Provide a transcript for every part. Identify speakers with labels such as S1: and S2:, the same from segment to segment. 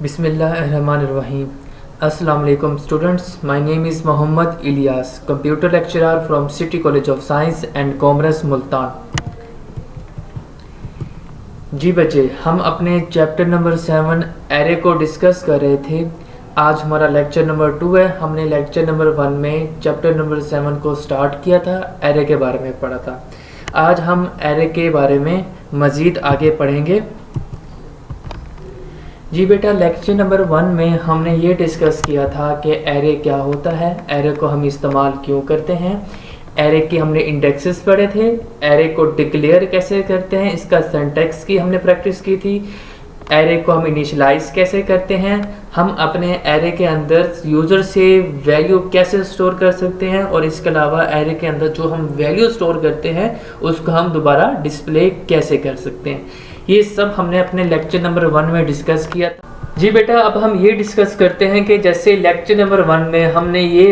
S1: बिस्मिल्लाहिर्रहमानिर्रहीम। अस्सलाम वालेकुम students, my name is Mohammad Ilyas, computer lecturer from city college of science and commerce Multan. जी बच्चे, हम अपने चैप्टर नंबर 7 एरे को डिस्कस कर रहे थे। आज हमारा लेक्चर नंबर 2 है। हमने लेक्चर नंबर 1 में चैप्टर नंबर 7 को स्टार्ट किया था, एरे के बारे में पढ़ा था। आज हम एरे के बारे में मज़ीद आगे पढ़ेंगे। जी बेटा, लेक्चर नंबर 1 में हमने ये डिस्कस किया था कि एरे क्या होता है, एरे को हम इस्तेमाल क्यों करते हैं, एरे की हमने इंडेक्सेस पढ़े थे, एरे को डिक्लेयर कैसे करते हैं, इसका सिंटैक्स की हमने प्रैक्टिस की थी, एरे को हम इनिशियलाइज कैसे करते हैं, हम अपने एरे के अंदर यूज़र से वैल्यू कैसे स्टोर कर सकते हैं, और इसके अलावा एरे के अंदर जो हम वैल्यू स्टोर करते हैं उसको हम दोबारा डिस्प्ले कैसे कर सकते हैं। ये सब हमने अपने लेक्चर नंबर 1 में डिस्कस किया था। जी बेटा, अब हम ये डिस्कस करते हैं कि जैसे लेक्चर नंबर 1 में हमने ये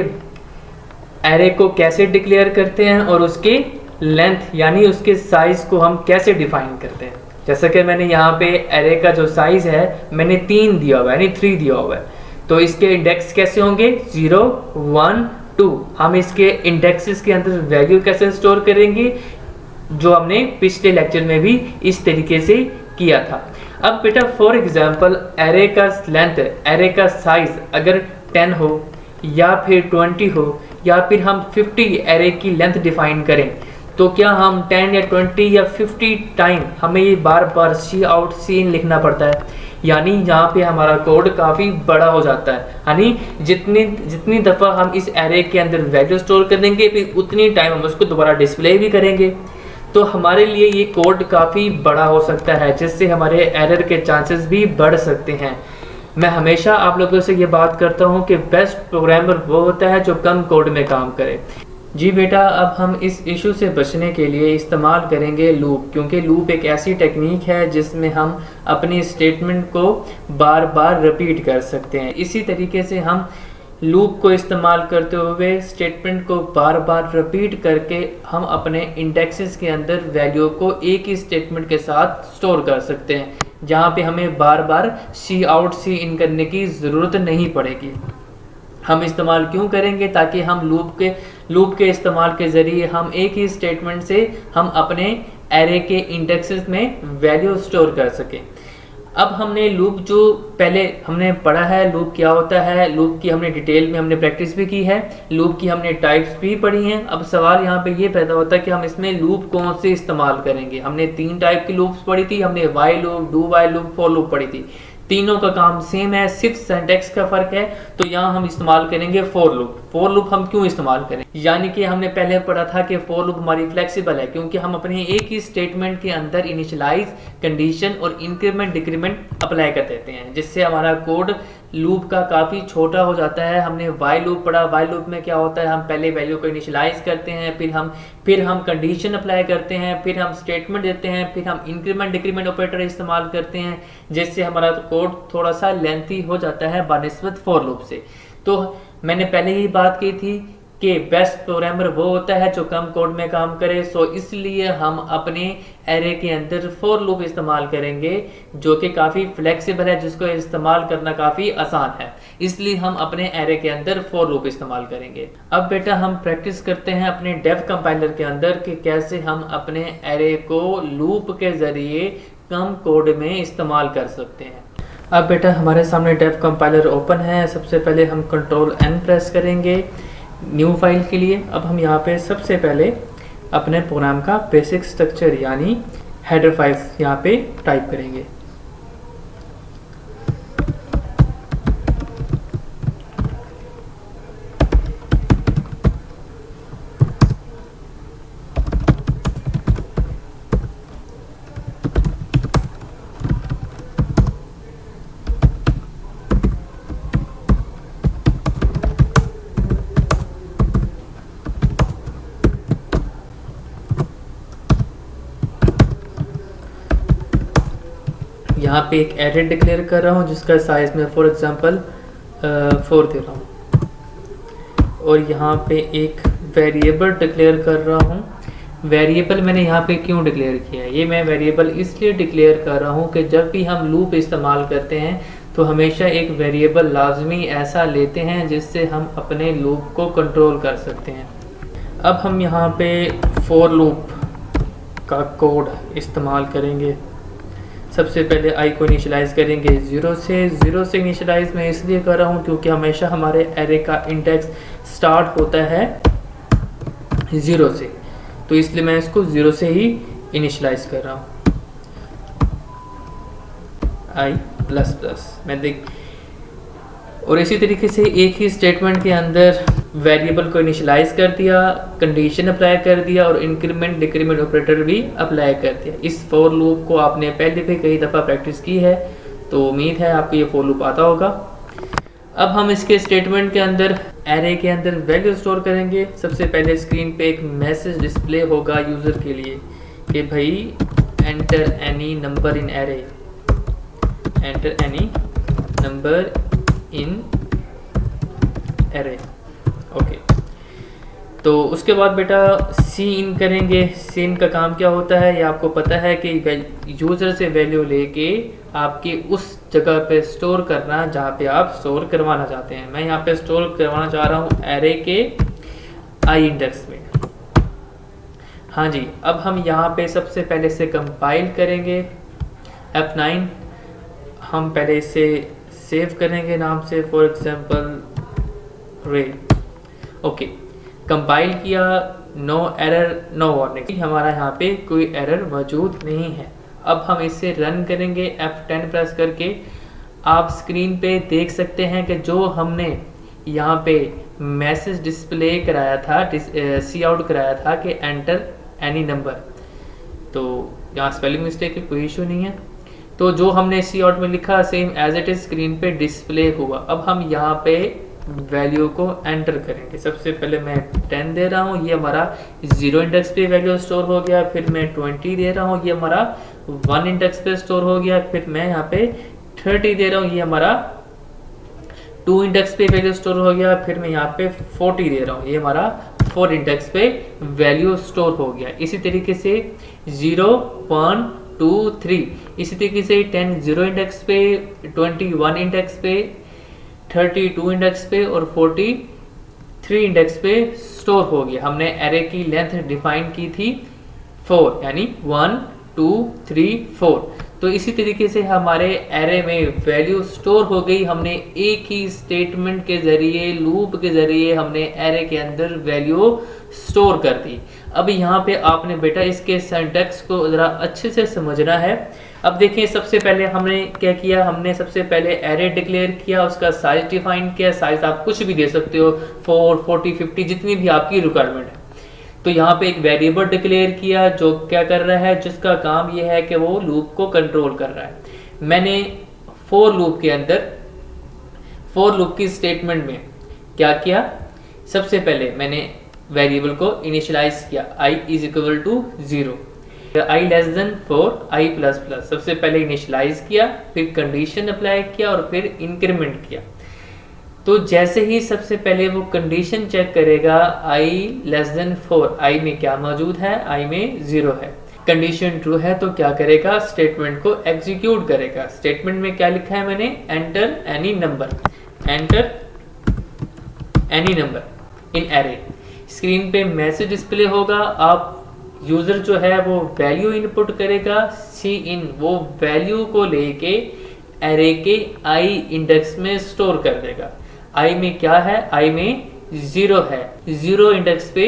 S1: एरे को कैसे डिक्लेयर करते हैं और उसकी लेंथ यानी उसके साइज़ को हम कैसे डिफाइन करते हैं। जैसे कि मैंने यहाँ पे एरे का जो साइज़ है मैंने 3 दिया हुआ है, यानी 3 दिया हुआ है, तो इसके इंडेक्स कैसे होंगे 0, 1, 2। हम इसके इंडेक्सेस के अंदर वैल्यू कैसे स्टोर करेंगे, जो हमने पिछले लेक्चर में भी इस तरीके से किया था। अब बेटा फॉर एग्जांपल एरे का लेंथ, एरे का साइज अगर 10 हो या फिर 20 हो या फिर हम 50 एरे की लेंथ डिफाइन करें, तो क्या हम 10 या 20 या 50 टाइम हमें ये बार बार सी आउट सी इन लिखना पड़ता है, यानी यहाँ पे हमारा कोड काफ़ी बड़ा हो जाता है। यानी जितनी दफ़ा हम इस एरे के अंदर वैल्यू स्टोर करेंगे फिर उतनी टाइम हम उसको दोबारा डिस्प्ले भी करेंगे, तो हमारे लिए ये कोड काफ़ी बड़ा हो सकता है, जिससे हमारे एरर के चांसेस भी बढ़ सकते हैं। मैं हमेशा आप लोगों से ये बात करता हूँ कि बेस्ट प्रोग्रामर वो होता है जो कम कोड में काम करे। जी बेटा, अब हम इस इशू से बचने के लिए इस्तेमाल करेंगे लूप, क्योंकि लूप एक ऐसी टेक्निक है जिसमें हम अपनी स्टेटमेंट को बार बार रिपीट कर सकते हैं। इसी तरीके से हम लूप को इस्तेमाल करते हुए स्टेटमेंट को बार बार रिपीट करके हम अपने इंडेक्सेस के अंदर वैल्यू को एक ही स्टेटमेंट के साथ स्टोर कर सकते हैं, जहाँ पे हमें बार बार सी आउट सी इन करने की ज़रूरत नहीं पड़ेगी। हम इस्तेमाल क्यों करेंगे, ताकि हम लूप के इस्तेमाल के ज़रिए हम एक ही स्टेटमेंट से हम अपने एरे के इंडेक्सेस में वैल्यू स्टोर कर सकें। अब हमने लूप जो पहले हमने पढ़ा है, लूप क्या होता है, लूप की हमने डिटेल में हमने प्रैक्टिस भी की है, लूप की हमने टाइप्स भी पढ़ी हैं। अब सवाल यहाँ पे ये पैदा होता है कि हम इसमें लूप कौन से इस्तेमाल करेंगे। हमने 3 टाइप की लूप्स पढ़ी थी, हमने while loop, do while loop, for loop पढ़ी थी। तीनों का काम सेम है, सिर्फ सिंटैक्स का फर्क है। तो यहाँ हम इस्तेमाल करेंगे फॉर लूप। फॉर लूप हम क्यों इस्तेमाल करें, यानी कि हमने पहले पढ़ा था कि फॉर लूप हमारी फ्लेक्सिबल है, क्योंकि हम अपने एक ही स्टेटमेंट के अंदर इनिशियलाइज, कंडीशन और इंक्रीमेंट डिक्रीमेंट अप्लाई कर देते हैं, जिससे हमारा कोड लूप का काफ़ी छोटा हो जाता है। हमने वाइल लूप पढ़ा, वाइल लूप में क्या होता है, हम पहले वैल्यू को इनिशियलाइज करते हैं, फिर हम कंडीशन अप्लाई करते हैं, फिर हम स्टेटमेंट देते हैं, फिर हम इंक्रीमेंट डिक्रीमेंट ऑपरेटर इस्तेमाल करते हैं, जिससे हमारा कोड थोड़ा सा लेंथी हो जाता है बानिस्बत फॉर लूप से। तो मैंने पहले ही बात की थी कि बेस्ट प्रोग्रामर वो होता है जो कम कोड में काम करे। सो इसलिए हम अपने एरे के अंदर फॉर लूप इस्तेमाल करेंगे, जो कि काफ़ी फ्लेक्सिबल है, जिसको इस्तेमाल करना काफ़ी आसान है। इसलिए हम अपने एरे के अंदर फॉर लूप इस्तेमाल करेंगे। अब बेटा हम प्रैक्टिस करते हैं अपने डेव कंपाइलर के अंदर कि कैसे हम अपने एरे को लूप के ज़रिए कम कोड में इस्तेमाल कर सकते हैं। अब बेटा हमारे सामने डेव कंपाइलर ओपन है। सबसे पहले हम Ctrl+N प्रेस करेंगे न्यू फाइल के लिए। अब हम यहाँ पे सबसे पहले अपने प्रोग्राम का बेसिक स्ट्रक्चर यानी हेडर फाइल्स यहाँ पे टाइप करेंगे। यहाँ पे एक एरे डिक्लेयर कर रहा हूँ जिसका साइज में फॉर एग्जांपल 4 दे रहा हूँ, और यहाँ पे एक वेरिएबल डिक्लेयर कर रहा हूँ वेरिएबल मैंने यहाँ पे क्यों डिक्लेयर किया है, ये मैं वेरिएबल इसलिए डिक्लेयर कर रहा हूँ कि जब भी हम लूप इस्तेमाल करते हैं तो हमेशा एक वेरिएबल लाजमी ऐसा लेते हैं जिससे हम अपने लूप को कंट्रोल कर सकते हैं। अब हम यहाँ पे फॉर लूप का कोड इस्तेमाल करेंगे। सबसे पहले आई को इनिशियलाइज़ करेंगे 0 से इनिशियलाइज़ मैं इसलिए कर रहा हूँ क्योंकि हमेशा हमारे एरे का इंडेक्स स्टार्ट होता है 0 से, तो इसलिए मैं इसको 0 से ही इनिशियलाइज़ कर रहा हूँ। i++ मैं देख, और इसी तरीके से एक ही स्टेटमेंट के अंदर वेरिएबल को इनिशियलाइज़ कर दिया, कंडीशन अप्लाई कर दिया और इंक्रीमेंट डिक्रीमेंट ऑपरेटर भी अप्लाई कर दिया। इस फॉर लूप को आपने पहले भी कई दफ़ा प्रैक्टिस की है, तो उम्मीद है आपको ये फॉर लूप आता होगा। अब हम इसके स्टेटमेंट के अंदर एरे के अंदर वैल्यू स्टोर करेंगे। सबसे पहले स्क्रीन पे एक मैसेज डिस्प्ले होगा यूज़र के लिए कि भाई enter any number in array, enter any number in array. Okay, तो उसके बाद बेटा सी इन करेंगे। सी इन का काम क्या होता है ये आपको पता है कि यूज़र से वैल्यू लेके आपकी उस जगह पे स्टोर करना जहाँ पे आप स्टोर करवाना चाहते हैं। मैं यहाँ पे स्टोर करवाना चाह रहा हूँ एरे के आई इंडेक्स में। हाँ जी, अब हम यहाँ पे सबसे पहले से कंपाइल करेंगे F9। हम पहले इसे सेव करेंगे नाम से, फॉर एग्जांपल रे। ओके, कंपाइल किया, नो एरर नो वार्निंग, हमारा यहाँ पे कोई एरर मौजूद नहीं है। अब हम इसे रन करेंगे F10 प्रेस करके। आप स्क्रीन पे देख सकते हैं कि जो हमने यहाँ पे मैसेज डिस्प्ले कराया था, सी आउट कराया था कि एंटर एनी नंबर, तो यहाँ स्पेलिंग मिस्टेक है, कोई इशू नहीं है। तो जो हमने सी आउट में लिखा same as it is screen पे डिस्प्ले हुआ। अब हम यहाँ पे वैल्यू को एंटर करेंगे। सबसे पहले मैं 10 दे रहा हूँ, ये हमारा 0 इंडेक्स पे वैल्यू स्टोर हो गया। फिर मैं 20 दे रहा हूँ, ये हमारा 1 इंडेक्स पे स्टोर हो गया। फिर मैं यहाँ पे 30 दे रहा हूँ, ये हमारा 2 इंडेक्स पे वैल्यू स्टोर हो गया। फिर मैं यहाँ पे 40 दे रहा हूँ, ये हमारा 4 इंडेक्स पे वैल्यू स्टोर हो गया। इसी तरीके से 0 1 2 3, इसी तरीके से 10 0 इंडेक्स पे, 20 1 इंडेक्स पे, 30 2 इंडेक्स पे और 40 3 इंडेक्स पे स्टोर हो गया। हमने एरे की लेंथ डिफाइन की थी 4, यानी 1 2 3 4। तो इसी तरीके से हमारे एरे में वैल्यू स्टोर हो गई। हमने एक ही स्टेटमेंट के जरिए, लूप के जरिए हमने एरे के अंदर वैल्यू स्टोर कर दी। अब यहाँ पे आपने बेटा इसके सिंटैक्स को ज़रा अच्छे से समझना है। अब देखिए, सबसे पहले हमने क्या किया, हमने सबसे पहले एरे डिक्लेयर किया, उसका साइज डिफाइन किया। साइज आप कुछ भी दे सकते हो, 4 40 50 जितनी भी आपकी रिक्वायरमेंट है। तो यहाँ पे एक वेरिएबल डिक्लेयर किया जो क्या कर रहा है, जिसका काम ये है कि वो लूप को कंट्रोल कर रहा है। मैंने फॉर लूप के अंदर, फॉर लूप की स्टेटमेंट में क्या किया, सबसे पहले मैंने वेरिएबल को इनिशियलाइज किया i is equal to 0, i less than 4 i++। सबसे पहले इनिशियलाइज किया, फिर कंडीशन अप्लाई किया और फिर इंक्रीमेंट किया। तो जैसे ही सबसे पहले वो कंडीशन चेक करेगा i लेस देन 4, i में क्या मौजूद है, i में 0 है। कंडीशन ट्रू है तो क्या करेगा, स्टेटमेंट को एग्जीक्यूट करेगा। स्टेटमेंट में क्या लिखा है मैंने, enter any number, enter any number in array. Screen पे मैसेज डिस्प्ले होगा, आप यूजर जो है वो वैल्यू इनपुट करेगा, सी इन वो वैल्यू को लेके एरे के आई इंडेक्स में स्टोर कर देगा। आई में क्या है, आई में 0 है, 0 इंडेक्स पे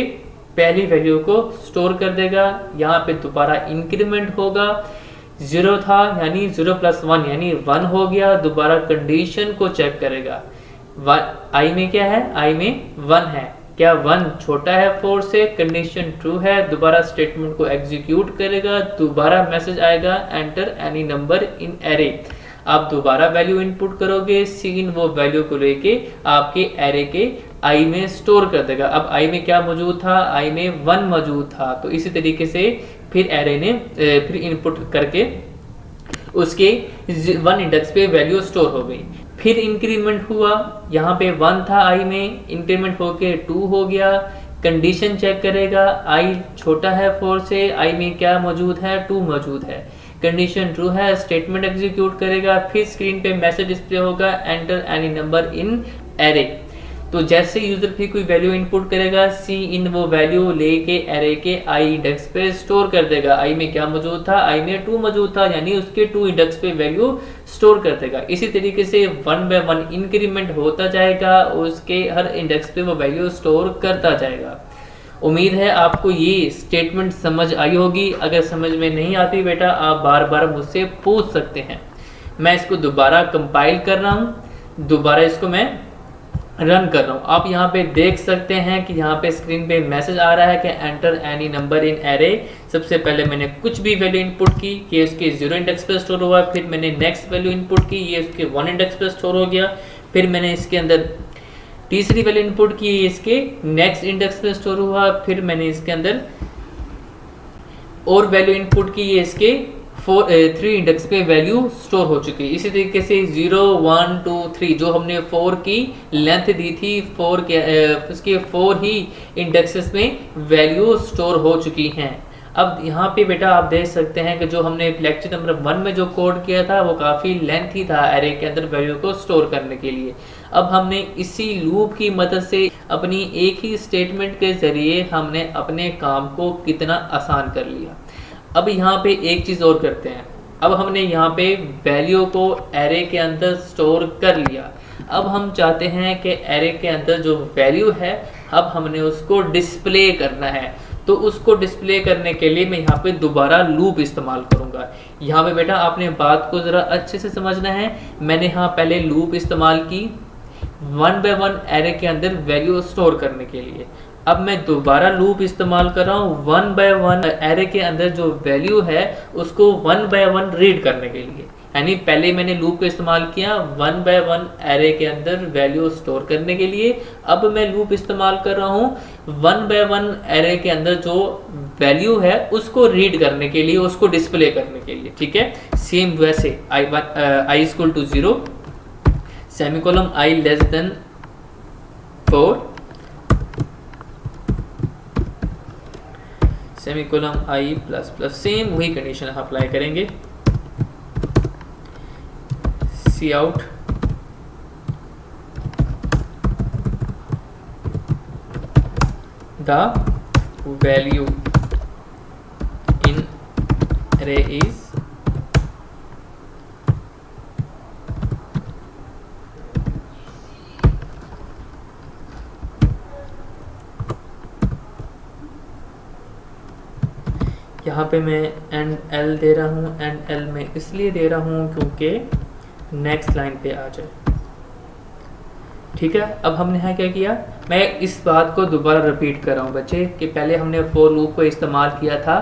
S1: पहली वैल्यू को स्टोर कर देगा। यहाँ पे दोबारा इंक्रीमेंट होगा, 0 था यानी 0 + 1 यानी 1 हो गया। दोबारा कंडीशन को चेक करेगा, आई में क्या है, आई में 1 है, क्या 1 छोटा है 4 से, कंडीशन ट्रू है। दोबारा स्टेटमेंट को एग्जीक्यूट करेगा, दोबारा मैसेज आएगा enter any number in array. आप दोबारा वैल्यू इनपुट करोगे, सीन वो वैल्यू को लेके आपके एरे के आई में स्टोर कर देगा। अब आई में क्या मौजूद था, आई में 1 मौजूद था। तो इसी तरीके से फिर एरे ने फिर इनपुट करके उसके 1 इंडेक्स पे वैल्यू स्टोर हो गई। फिर इंक्रीमेंट हुआ, यहाँ पे 1 था आई में, इंक्रीमेंट होके 2 हो गया, कंडीशन चेक करेगा, आई छोटा है 4 से, आई में क्या मौजूद है, 2 मौजूद है। कंडीशन ट्रू है, स्टेटमेंट एग्जीक्यूट करेगा, फिर स्क्रीन पे मैसेज डिस्प्ले होगा, enter any number in array. तो जैसे यूजर फिर कोई वैल्यू इनपुट करेगा, सी इन वो वैल्यू लेके एरे के आई इंडेक्स पे स्टोर कर देगा। आई में क्या मौजूद था, आई में 2 मौजूद था, यानी उसके 2 इंडेक्स पे वैल्यू स्टोर कर देगा। इसी तरीके से 1 बाय 1 इंक्रीमेंट होता जाएगा, उसके हर इंडेक्स पे वो वैल्यू स्टोर करता जाएगा। उम्मीद है आपको ये स्टेटमेंट समझ आई होगी। अगर समझ में नहीं आती बेटा, आप बार बार मुझसे पूछ सकते हैं। मैं इसको दोबारा कंपाइल कर रहा हूँ, दोबारा इसको मैं रन कर रहा हूँ। आप यहाँ पे देख सकते हैं कि यहाँ पे स्क्रीन पे मैसेज आ रहा है कि enter any number in array. सबसे पहले मैंने कुछ भी वैल्यू इनपुट की, ये उसके 0 इंडेक्स पे स्टोर हुआ। फिर मैंने नेक्स्ट वैल्यू इनपुट की, ये उसके 1 इंडेक्स पे स्टोर हो गया। फिर मैंने इसके अंदर तीसरी वैल्यू इनपुट की, इसके नेक्स्ट इंडेक्स पे स्टोर हुआ। फिर मैंने इसके अंदर और वैल्यू इनपुट की, ये इसके 3 इंडेक्स पे वैल्यू स्टोर हो चुकी है। इसी तरीके से 0 1 2 3 जो हमने 4 की लेंथ दी थी, 4 के उसके 4 ही इंडेक्सेस में वैल्यू स्टोर हो चुकी हैं। अब यहाँ पे बेटा आप देख सकते हैं कि जो हमने लेक्चर नंबर 1 में जो कोड किया था वो काफ़ी लेंथी था एरे के अंदर वैल्यू को स्टोर करने के लिए। अब हमने इसी लूप की मदद से अपनी एक ही स्टेटमेंट के ज़रिए हमने अपने काम को कितना आसान कर लिया। अब यहाँ पे एक चीज़ और करते हैं। अब हमने यहाँ पे वैल्यू को एरे के अंदर स्टोर कर लिया। अब हम चाहते हैं कि एरे के अंदर जो वैल्यू है अब हमने उसको डिस्प्ले करना है। तो उसको डिस्प्ले करने के लिए मैं यहाँ पे दोबारा लूप इस्तेमाल करूँगा। यहाँ पे बेटा आपने बात को ज़रा अच्छे से समझना है। मैंने यहाँ पहले लूप इस्तेमाल की 1 बाय 1 एरे के अंदर वैल्यू स्टोर करने के लिए। अब मैं दोबारा लूप इस्तेमाल कर रहा हूँ 1 बाय 1 एरे के अंदर जो वैल्यू है उसको 1 बाय 1 रीड करने के लिए। यानी पहले मैंने लूप का इस्तेमाल किया 1 बाय 1 एरे के अंदर वैल्यू स्टोर करने के लिए। अब मैं लूप इस्तेमाल कर रहा हूँ 1 बाय 1 एरे के अंदर जो वैल्यू है उसको रीड करने के लिए, उसको डिस्प्ले करने के लिए। ठीक है, सेम वैसे i equal to 0 semicolon i less than 4 semicolon i plus plus, same वही कंडीशन अप्लाई करेंगे। Cout the value in array is यहाँ पे मैं एंड एल दे रहा हूँ। एंड एल में इसलिए दे रहा हूँ क्योंकि नेक्स्ट लाइन पे आ जाए। ठीक है, अब हमने यहाँ क्या किया, मैं इस बात को दोबारा रिपीट कर रहा हूँ बच्चे कि पहले हमने फॉर लूप को इस्तेमाल किया था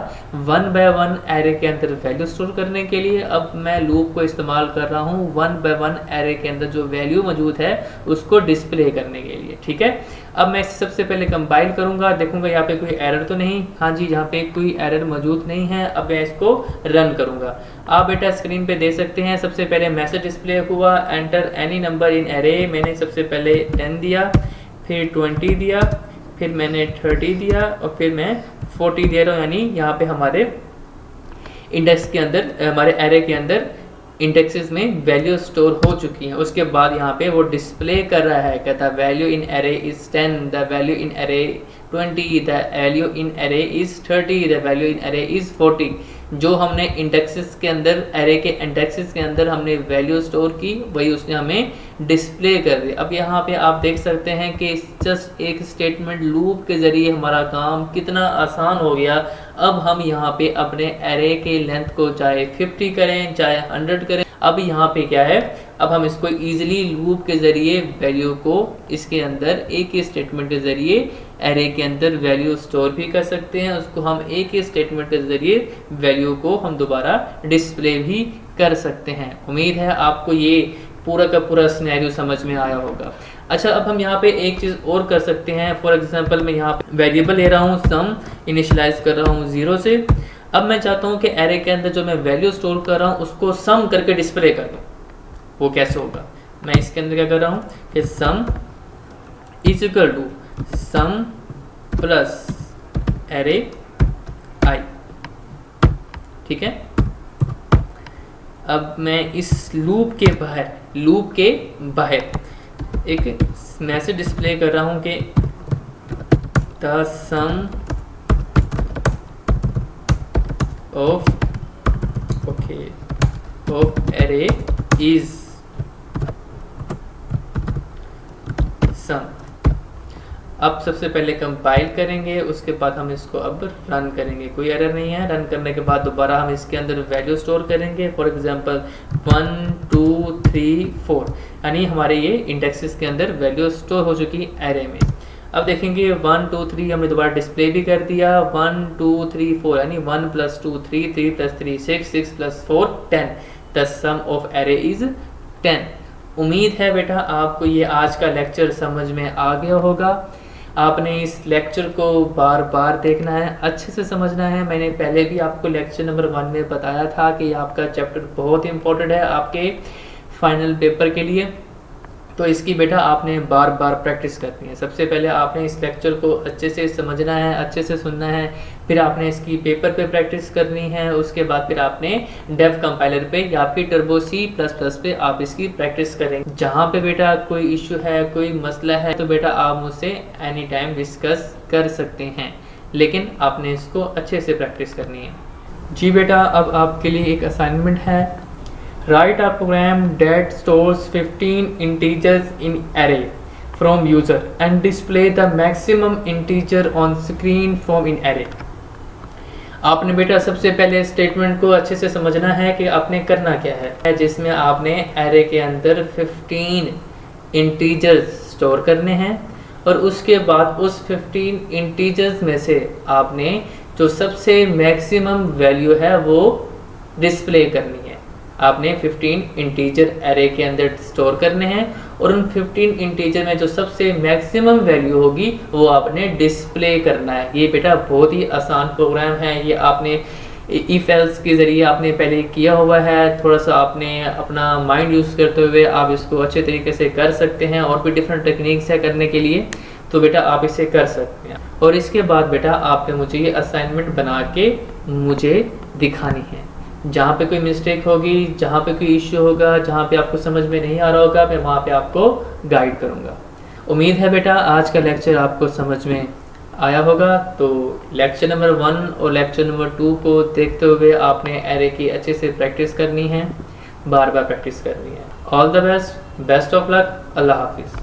S1: 1 बाय 1 एरे के अंदर वैल्यू स्टोर करने के लिए। अब मैं लूप को इस्तेमाल कर रहा हूँ 1 बाय 1 एरे के अंदर जो वैल्यू मौजूद है उसको डिस्प्ले करने के लिए। ठीक है, अब मैं सबसे पहले कंपाइल करूँगा, देखूँगा यहाँ पे कोई एरर तो नहीं। हाँ जी, यहाँ पे कोई एरर मौजूद नहीं है। अब मैं इसको रन करूँगा। आप बेटा स्क्रीन पे दे सकते हैं, सबसे पहले मैसेज डिस्प्ले हुआ enter any number in array. मैंने सबसे पहले 10 दिया, फिर 20 दिया, फिर मैंने 30 दिया और फिर मैं 40 दे रहा हूँ। यानी यहाँ पे हमारे इंडेक्स के अंदर, हमारे एरे के अंदर इंडेक्सेस में वैल्यू स्टोर हो चुकी हैं। उसके बाद यहाँ पे वो डिस्प्ले कर रहा है, कहता है value in array is 10, the value in array 20, the value in array is 30, the value in array is 40। जो हमने इंडेक्सेस के अंदर, एरे के इंडेक्सेस के अंदर हमने वैल्यू स्टोर की, वही उसने हमें डिस्प्ले कर दी। अब यहाँ पे आप देख सकते हैं कि जस्ट एक स्टेटमेंट लूप के ज़रिए हमारा काम कितना आसान हो गया। अब हम यहाँ पे अपने एरे के लेंथ को चाहे 50 करें चाहे 100 करें, अब यहाँ पे क्या है, अब हम इसको इजीली लूप के ज़रिए वैल्यू को इसके अंदर एक ही स्टेटमेंट के ज़रिए एरे के अंदर वैल्यू स्टोर भी कर सकते हैं। उसको हम एक ही स्टेटमेंट के ज़रिए वैल्यू को हम दोबारा डिस्प्ले भी कर सकते हैं। उम्मीद है आपको ये पूरा का पूरा सिनेरियो समझ में आया होगा। अच्छा, अब हम यहाँ पे एक चीज़ और कर सकते हैं। फॉर एग्जांपल मैं यहाँ पे वेरिएबल ले रहा हूँ सम, इनिशियलाइज कर रहा हूँ 0 से। अब मैं चाहता हूँ कि एरे के अंदर जो मैं वैल्यू स्टोर कर रहा हूँ उसको सम करके डिस्प्ले कर दूँ। वो कैसे होगा, मैं इसके अंदर क्या कर रहा हूँ कि sum is equal to sum plus array i. ठीक है, अब मैं इस लूप के बाहर एक मैसेज डिस्प्ले कर रहा हूं कि the sum of array is sum. अब सबसे पहले कंपाइल करेंगे, उसके बाद हम इसको अब रन करेंगे। कोई एरर नहीं है। रन करने के बाद दोबारा हम इसके अंदर वैल्यू स्टोर करेंगे। फॉर एग्जांपल 1 2 3 4, यानी हमारे ये इंडेक्सेस के अंदर वैल्यू स्टोर हो चुकी है एरे में। अब देखेंगे 1 2 3 हमने दोबारा डिस्प्ले भी कर दिया। 1 2 3 4, यानी 1 + 2 3, 3 + 3 6, 6 + 4 10। The sum of array is 10। उम्मीद है बेटा आपको ये आज का लेक्चर समझ में आ गया होगा। आपने इस लेक्चर को बार बार देखना है, अच्छे से समझना है। मैंने पहले भी आपको लेक्चर नंबर 1 में बताया था कि आपका चैप्टर बहुत इंपॉर्टेंट है आपके फाइनल पेपर के लिए। तो इसकी बेटा आपने बार बार प्रैक्टिस करनी है। सबसे पहले आपने इस लेक्चर को अच्छे से समझना है, अच्छे से सुनना है, फिर आपने इसकी पेपर पे प्रैक्टिस करनी है। उसके बाद फिर आपने डेव कंपाइलर पे या फिर टर्बो C++ पे आप इसकी प्रैक्टिस करेंगे। जहाँ पे बेटा कोई इशू है, कोई मसला है, तो बेटा आप मुझसे एनी टाइम डिस्कस कर सकते हैं, लेकिन आपने इसको अच्छे से प्रैक्टिस करनी है। जी बेटा, अब आपके लिए एक असाइनमेंट है। Write a program that stores 15 integers in array from user and display the maximum integer on screen from in array। आपने बेटा सबसे पहले स्टेटमेंट को अच्छे से समझना है कि आपने करना क्या है, जिसमें आपने एरे के अंदर 15 इंटीजर्स स्टोर करने हैं और उसके बाद उस 15 इंटीजर्स में से आपने जो सबसे मैक्सिमम वैल्यू है वो डिस्प्ले करनी है। आपने 15 इंटीजर एरे के अंदर स्टोर करने हैं और उन 15 इंटीजर में जो सबसे मैक्सिमम वैल्यू होगी वो आपने डिस्प्ले करना है। ये बेटा बहुत ही आसान प्रोग्राम है। ये आपने इफ एल्स के ज़रिए आपने पहले किया हुआ है। थोड़ा सा आपने अपना माइंड यूज़ करते हुए आप इसको अच्छे तरीके से कर सकते हैं। और भी डिफरेंट टेक्निक्स है करने के लिए, तो बेटा आप इसे कर सकते हैं। और इसके बाद बेटा आपने मुझे ये असाइनमेंट बना के मुझे दिखानी है। जहाँ पे कोई मिस्टेक होगी, जहाँ पे कोई इश्यू होगा, जहाँ पे आपको समझ में नहीं आ रहा होगा, मैं वहाँ पे आपको गाइड करूँगा। उम्मीद है बेटा आज का लेक्चर आपको समझ में आया होगा। तो लेक्चर नंबर 1 और लेक्चर नंबर 2 को देखते हुए आपने एरे की अच्छे से प्रैक्टिस करनी है, बार बार प्रैक्टिस करनी है। All the best, best of luck, Allah हाफिज़।